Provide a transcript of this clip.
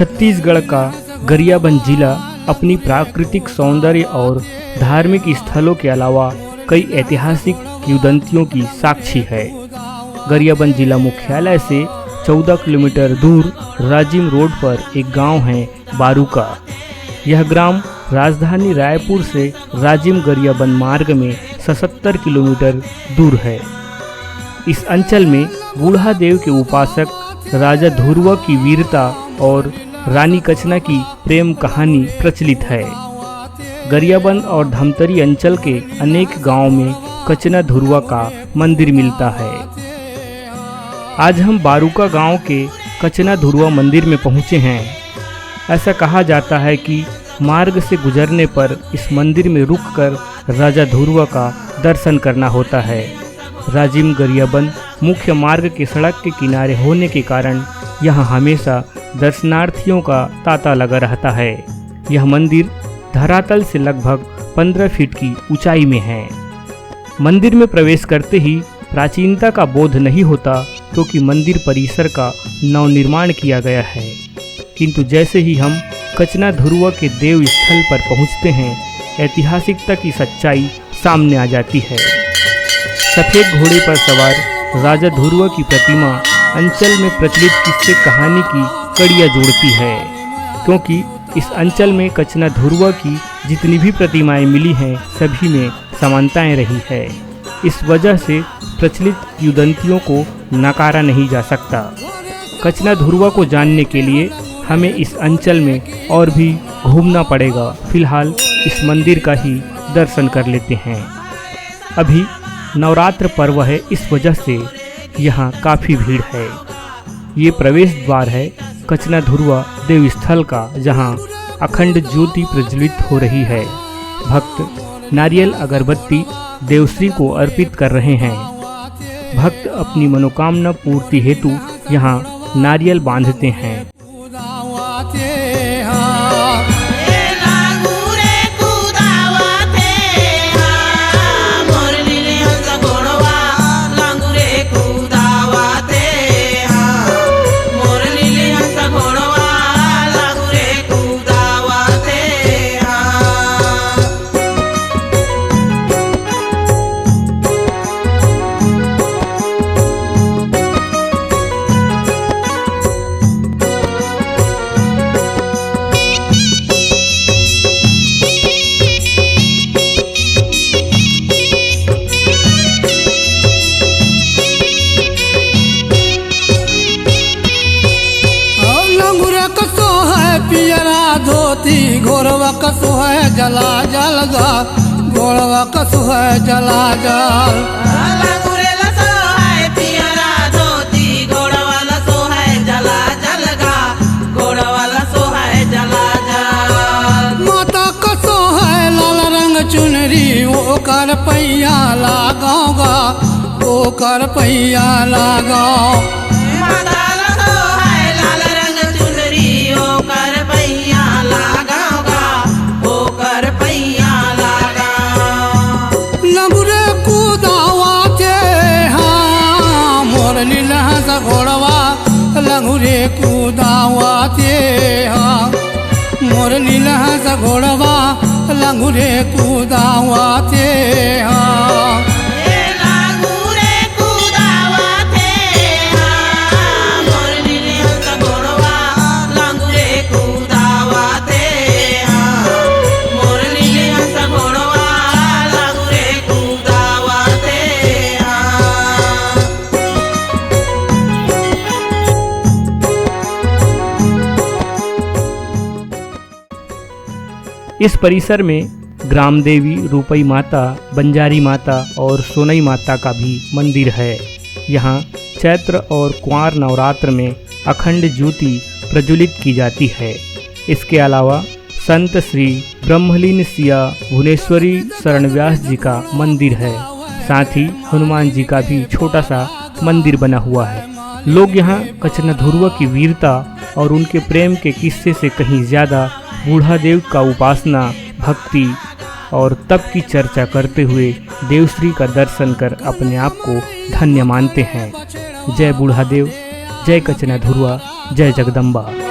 छत्तीसगढ़ का गरियाबंद जिला अपनी प्राकृतिक सौंदर्य और धार्मिक स्थलों के अलावा कई ऐतिहासिक किंवदंतियों की साक्षी है। गरियाबंद जिला मुख्यालय से 14 किलोमीटर दूर राजिम रोड पर एक गांव है बारूका। यह ग्राम राजधानी रायपुर से राजिम गरियाबंद मार्ग में 77 किलोमीटर दूर है। इस अंचल में बूढ़ादेव के उपासक राजा ध्रुव की वीरता और रानी कचना की प्रेम कहानी प्रचलित है। गरियाबंद और धमतरी अंचल के अनेक गांवों में कचना ध्रुव का मंदिर मिलता है। आज हम बारूका गांव के कचना ध्रुव मंदिर में पहुंचे हैं। ऐसा कहा जाता है कि मार्ग से गुजरने पर इस मंदिर में रुककर राजा ध्रुव का दर्शन करना होता है। राजिम गरियाबंद मुख्य मार्ग के सड़क के किनारे होने के कारण यहाँ हमेशा दर्शनार्थियों का तांता लगा रहता है। यह मंदिर धरातल से लगभग 15 फीट की ऊंचाई में है। मंदिर में प्रवेश करते ही प्राचीनता का बोध नहीं होता, क्योंकि मंदिर परिसर का नवनिर्माण किया गया है। किंतु जैसे ही हम कचना ध्रुव के देव स्थल पर पहुंचते हैं, ऐतिहासिकता की सच्चाई सामने आ जाती है। सफ़ेद घोड़े पर सवार राजा ध्रुव की प्रतिमा अंचल में प्रचलित किस्से कहानी की कड़ियाँ जोड़ती है, क्योंकि इस अंचल में कचना ध्रुव की जितनी भी प्रतिमाएं मिली हैं, सभी में समानताएं रही है। इस वजह से प्रचलित किंवदंतियों को नकारा नहीं जा सकता। कचना ध्रुव को जानने के लिए हमें इस अंचल में और भी घूमना पड़ेगा। फिलहाल इस मंदिर का ही दर्शन कर लेते हैं। अभी नवरात्र पर्व है, इस वजह से यहाँ काफ़ी भीड़ है। ये प्रवेश द्वार है कचना ध्रुव देव स्थल का, जहाँ अखंड ज्योति प्रज्वलित हो रही है। भक्त नारियल अगरबत्ती देवश्री को अर्पित कर रहे हैं। भक्त अपनी मनोकामना पूर्ति हेतु यहाँ नारियल बांधते हैं। घोड़वा कसो है जला जल गा, घोड़वा कसो है जला जल। माता कसो है लाल रंग चुनरी, वो कर पैया लगाओगा, वो कर पैया लगाओ। लंगुरे कूदावाते हाँ, मोर नीला सा घोड़वा लंगुरे कूदावाते हाँ। इस परिसर में ग्राम देवी, रूपई माता, बंजारी माता और सोनई माता का भी मंदिर है। यहाँ चैत्र और कुंवार नवरात्र में अखंड ज्योति प्रज्वलित की जाती है। इसके अलावा संत श्री ब्रह्मलीन सिया भुवनेश्वरी शरण व्यास जी का मंदिर है। साथ ही हनुमान जी का भी छोटा सा मंदिर बना हुआ है। लोग यहाँ कचना ध्रुव की वीरता और उनके प्रेम के किस्से से कहीं ज़्यादा बूढ़ादेव का उपासना, भक्ति और तप की चर्चा करते हुए देवश्री का दर्शन कर अपने आप को धन्य मानते हैं। जय बूढ़ादेव, जय कचना ध्रुव, जय जगदम्बा।